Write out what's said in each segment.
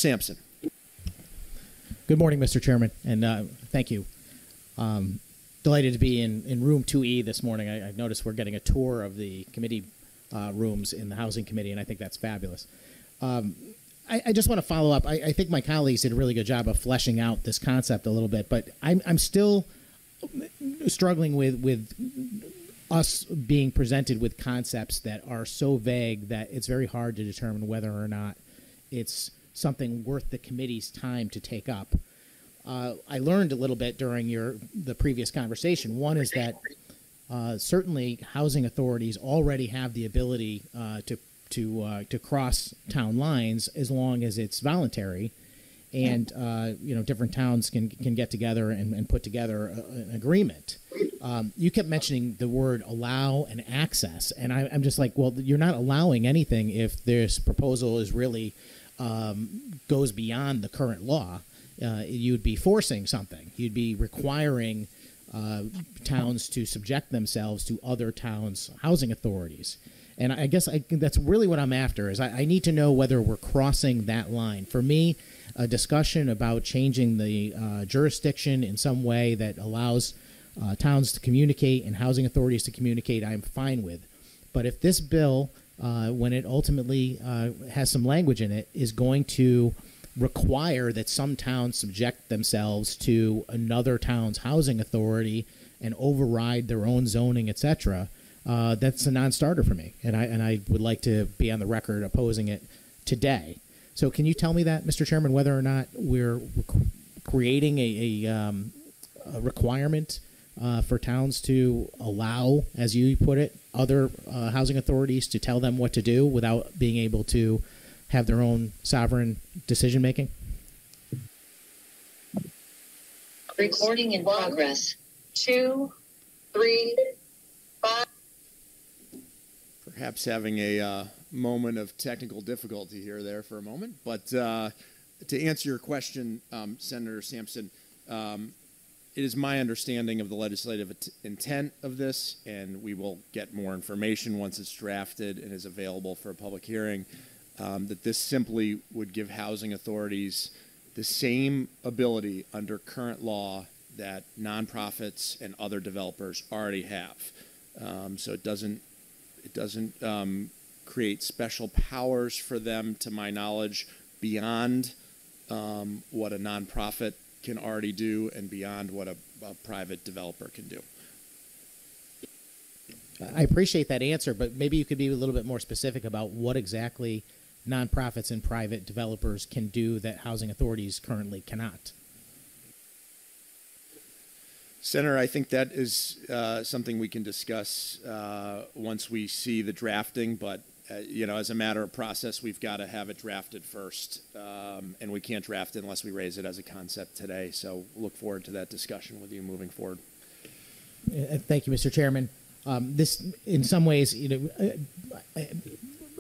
Sampson. Good morning, Mr. Chairman, and thank you. Delighted to be in room 2E this morning. I noticed we're getting a tour of the committee rooms in the Housing Committee, and I think that's fabulous. I just want to follow up. I think my colleagues did a really good job of fleshing out this concept a little bit, but I'm still struggling with us being presented with concepts that are so vague that it's very hard to determine whether or not it's something worth the committee's time to take up. I learned a little bit during the previous conversation. One is that certainly housing authorities already have the ability to cross town lines as long as it's voluntary, and different towns can get together and put together an agreement. You kept mentioning the word allow and access, and I'm just like, well, you're not allowing anything if this proposal is really goes beyond the current law. You'd be forcing something. You'd be requiring towns to subject themselves to other towns' housing authorities. And I guess that's really what I'm after, is I need to know whether we're crossing that line. For me, a discussion about changing the jurisdiction in some way that allows towns to communicate and housing authorities to communicate, I'm fine with. But if this bill, when it ultimately has some language in it, is going to require that some towns subject themselves to another town's housing authority and override their own zoning, etc., that's a non-starter for me, and I would like to be on the record opposing it today. So can you tell me that, Mr. Chairman, whether or not we're creating a requirement for towns to allow, as you put it, other housing authorities to tell them what to do without being able to have their own sovereign decision making? Recording in progress. 2, 3, 5. Perhaps having a moment of technical difficulty here there for a moment. But to answer your question, Senator Sampson, it is my understanding of the legislative intent of this, and we will get more information once it's drafted and is available for a public hearing, that this simply would give housing authorities the same ability under current law that nonprofits and other developers already have. So it doesn't create special powers for them, to my knowledge, beyond what a nonprofit can already do and beyond what a private developer can do. I appreciate that answer, but maybe you could be a little bit more specific about what exactly nonprofits and private developers can do that housing authorities currently cannot. Senator, I think that is something we can discuss once we see the drafting, but as a matter of process, we've got to have it drafted first, and we can't draft it unless we raise it as a concept today. So look forward to that discussion with you moving forward. Thank you, Mr. Chairman. This, in some ways,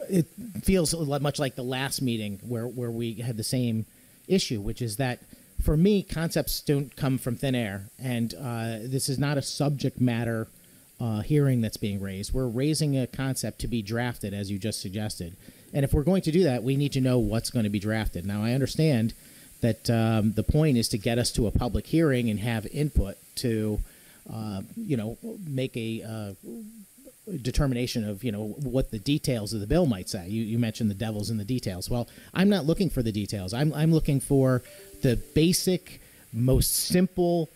it feels much like the last meeting where we had the same issue, which is that for me, concepts don't come from thin air, and this is not a subject matter hearing that's being raised. We're raising a concept to be drafted, as you just suggested. And if we're going to do that, we need to know what's going to be drafted. Now, I understand that the point is to get us to a public hearing and have input to, make a determination of, what the details of the bill might say. You mentioned the devil's in the details. Well, I'm not looking for the details. I'm looking for the basic, most simple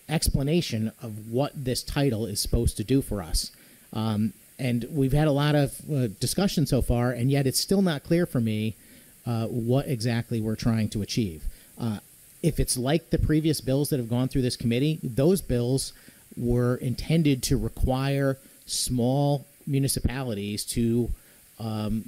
explanation of what this title is supposed to do for us. And we've had a lot of discussion so far, and yet it's still not clear for me what exactly we're trying to achieve. If it's like the previous bills that have gone through this committee, those bills were intended to require small municipalities to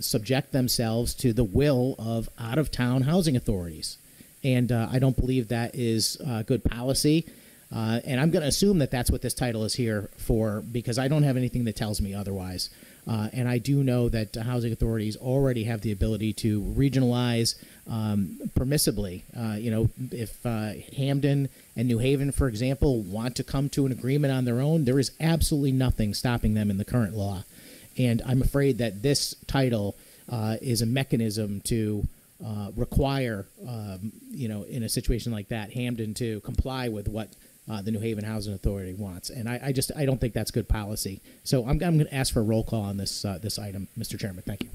subject themselves to the will of out-of-town housing authorities. And I don't believe that is good policy. And I'm going to assume that that's what this title is here for, because I don't have anything that tells me otherwise. And I do know that housing authorities already have the ability to regionalize permissibly. If Hamden and New Haven, for example, want to come to an agreement on their own, there is absolutely nothing stopping them in the current law. And I'm afraid that this title is a mechanism to require, in a situation like that, Hamden to comply with what the New Haven Housing Authority wants. And I don't think that's good policy. So I'm going to ask for a roll call on this item, Mr. Chairman. Thank you.